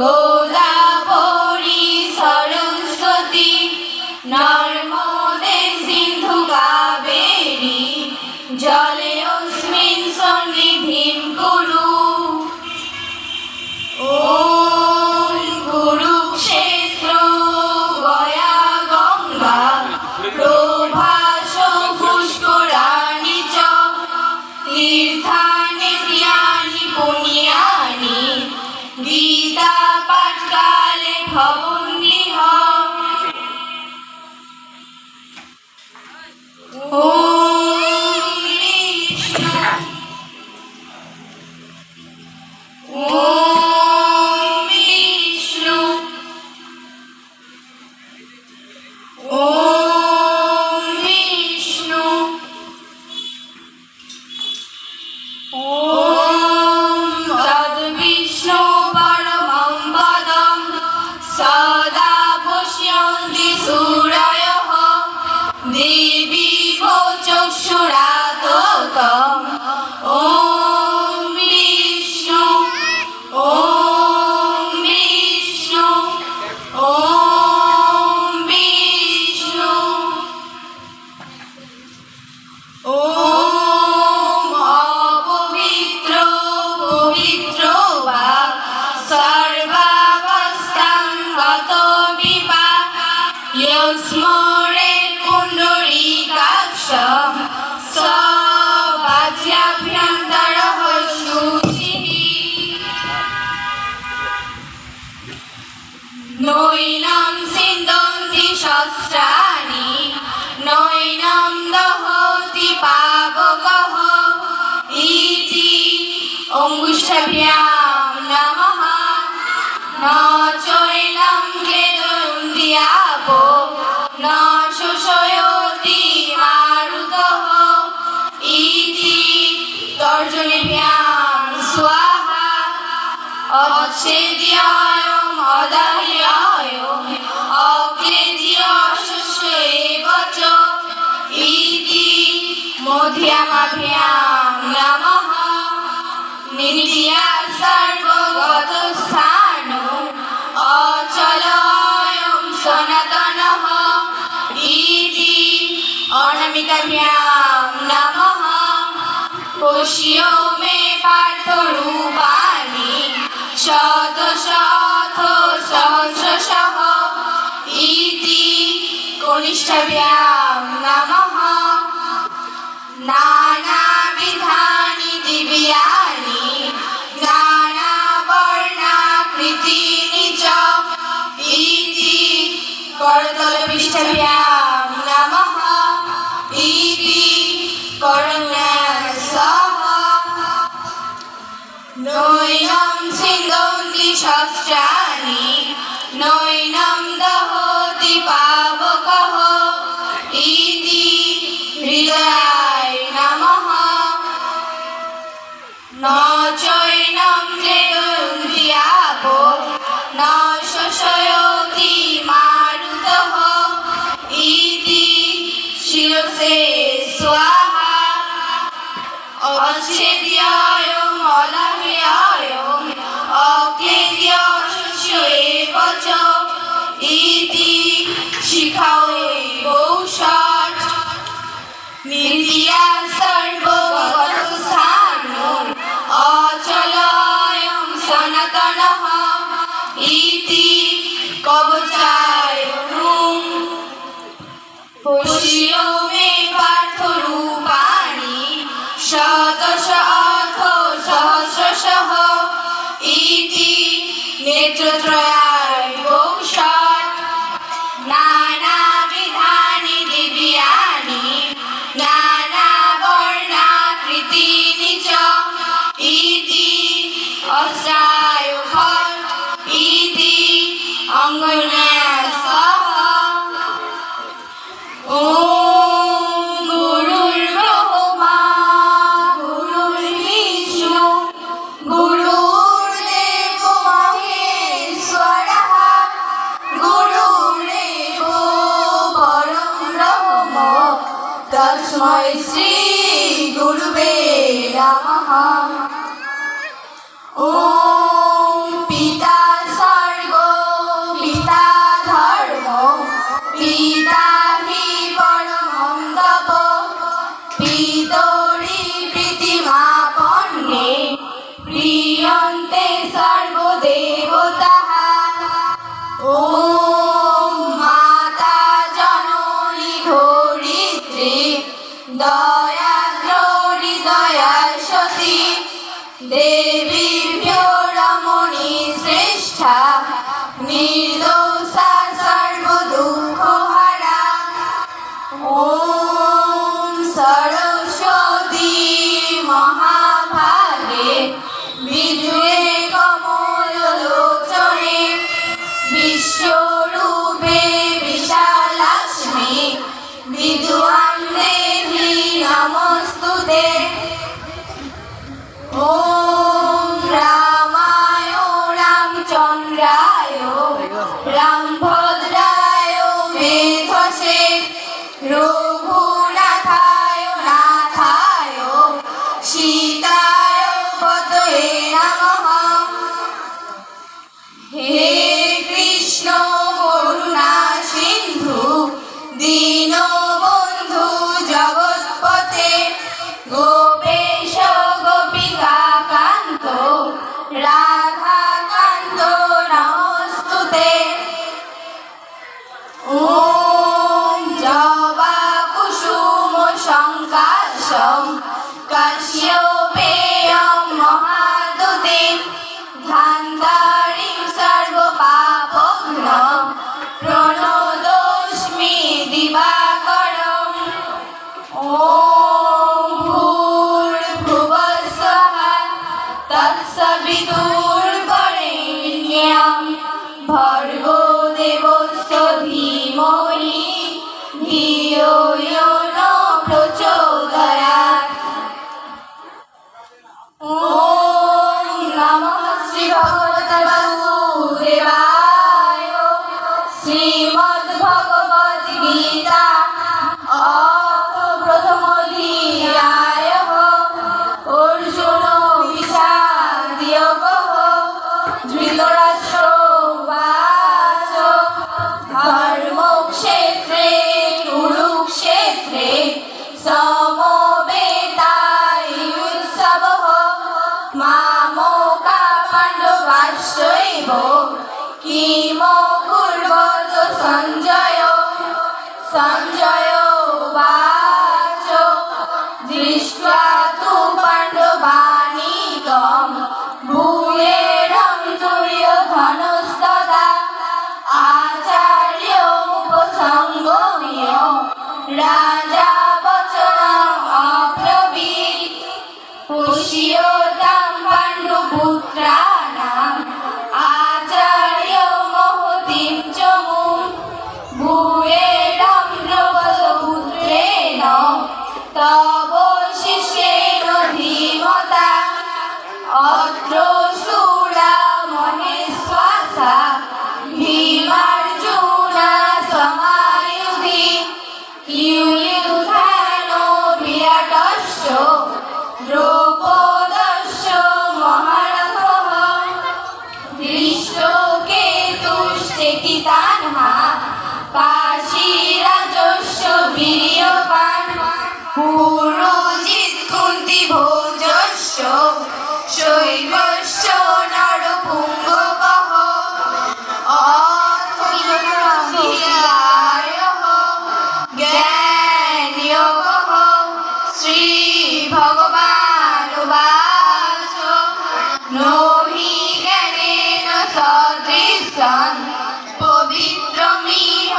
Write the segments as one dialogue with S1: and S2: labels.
S1: গোদাবরী সরস্বতী নর্মদে সিন্ধু কাবেরী জলে অস্মিन् সন্নিধিং কুরু। ওম কুরুক্ষেত্র গয়া গঙ্গা প্রভাস পুষ্করাণি চ তীর্থানি ত্যানি পুণ্যানি গীতা পাঠকালে ভবন্তিহ। নৈনম সিন্দন্তি শস্ত্রাণি নৈনম দহতি পাবকঃ ইতি অঙ্গুষ্ঠভ্যাম নমঃ। ন চৈনম ক্লেদয়ন্তি আপো ন শোষয়তি মারুতঃ ইতি তর্জনীভ্যাম স্বাহা। অচ্ছেদ্যায়ম অদাহ্যায়ম অক্লেদ্য শস্য এব চ ইতি মধ্যমাভ্যাম নমঃ। নিত্যা সর্বগতস্থানো অচলয়ম সনাতনঃ ইতি অনামিকাভ্যাম নমঃ। পশ্য মে পার্থ রূপাণি শতশত সহস্রশঃ ইতি কনিষ্ঠভ্যাম নমঃ। নানাবিধানি দিব্যানি নানাবর্ণাকৃতিনি চ ইতি করতলপৃষ্ঠভ্যাম নমঃ ইতি করন্যাসঃ। নৈনম সিন্দন্তি শস্ত্রাণি নৈনম দহতি পাবকঃ ইতি হৃদয়ায় নমঃ। ন চৈনম ক্লেদয়ন্তি আপো ন শোষয়তি মারুতঃ ইতি শিরসে স্বাহা। অচ্ছেদ্যায়ম অদাহ্যায়ম অক্লেদ্য শস্য এব চ ইতি শিখায়ে বৌষট। নিত্যা সর্বগতস্থানো অচলয়ম সনাতনঃ ইতি কবচায়নম। পশ্য মে পার্থ রূপাণি শতশত সহস্রশঃ ইতি নেত্রত্রয়ায় বৌষট। নানাবিধানি দিব্যানি নানাবর্ণাকৃতিনি চ ইতি অস্ত্রায়ুফট ইতি অঙ্গন্যাসঃ। ওম গুরুর্ব্রহ্মা গুরুর্বিষ্ণু গুরুর্দেবো মহেশ্বরঃ গুরুরেবো পরম ব্রহ্ম তস্मै শ্রী গুরুবে নমঃ। ওম পিতা देवी रमणी श्रेष्ठा निर्दोषा सर्वदुःखहरा ॐ सरस्वती महाभागे विद्ये कमललोचने विश्वरूपे विशालाक्ष्मी विद्वान् देवी नमस्तुते। ॐ रामाय रामचन्द्राय रामभद्राय वेधसे रघुनाथाय नाथाय सीताय पतये नमः। हे कृष्ण करुणा सिन्धु दीनबन्धु जगत्पते गोपेश गोपिका कान्त राधाकान्त नमस्तुते। ॐ जवाकुसुम संकाशं काश्यपेयं महादुते धान्तारिं सर्वपापघ्नं प्रणतोऽस्मि दिवाकरम्। ॐ भूर्भुवस्सुवः तत्सवितुर्वरेण्यं भर्गो देवस्य धीमहि धियो यो न प्रचोदयात्। ॐ नमः श्री भगवते वासुदेवाय। श्रीमद्भगवद्गीता अथ प्रथमोऽध्यायः अर्जुन विषादयोगः। धृतराष्ट्र उवाच धर्मक्षेत्रे कुरुक्षेत्रे समवेतायुत्सवः मामका पाण्डवाश्चैव किमकुर्वत सञ्जय। सञ्जय उवाच दृष्ट्वा तु पाण्डवानीकं भूयेरं दुर्योधनस्तदा आचार्योपसंगम्य राजा वचनम् अब्रवीत् पुष्यतां पाण्डुपुत्राणाम् आचार्य महतीं च मुं भूयेरं द्रौपदपुत्रेण तव शिष्येण धीमता अत्र शूरा महेश्वासा भीमार्जुना समायुधि युयुधानो विराटश्च द्रौपदश्च महारथः धृष्टकेतुश्चेकितानः काशीराजश्च वीर्यवान् पुरोजित् कुन्तीभोजश्च शैवश्च नरपुङ्गवः। अथ अध्यायः ज्ञानयोगः। श्रीभगवानुवाच नो हि ज्ञानेन सदृशं पवित्रमिह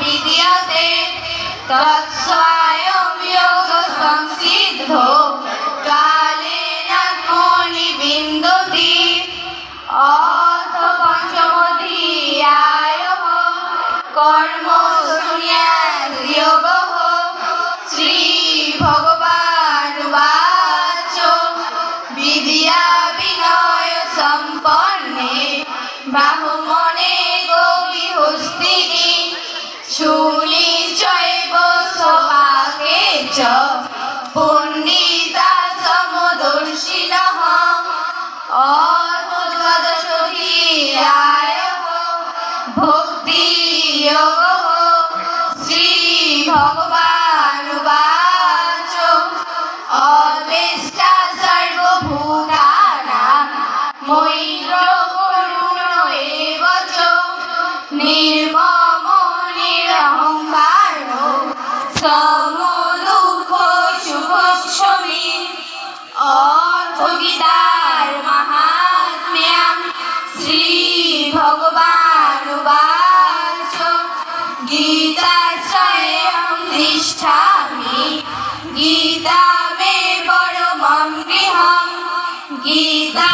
S1: विद्यते तत्स्वयं योगसंसिद्धो कालेनात्मनि विन्दति। अथ पञ्चमोऽध्यायः कर्मसन्न्यासयोगः। श्रीभगवानुवाच विद्या विनय सम्पन्ने ब्राह्मणे गोविहस्तिनि शूली चैव स्वपाके च पण्डिता समदर्शिनः। अथ द्वादशोऽध्यायः भक्तियोगः। श्रीभगवानुवाच अद्वेष्टा सर्वभूतानां मयि करुण एव तिष्ठामि गीता मे परमं गृहं गीता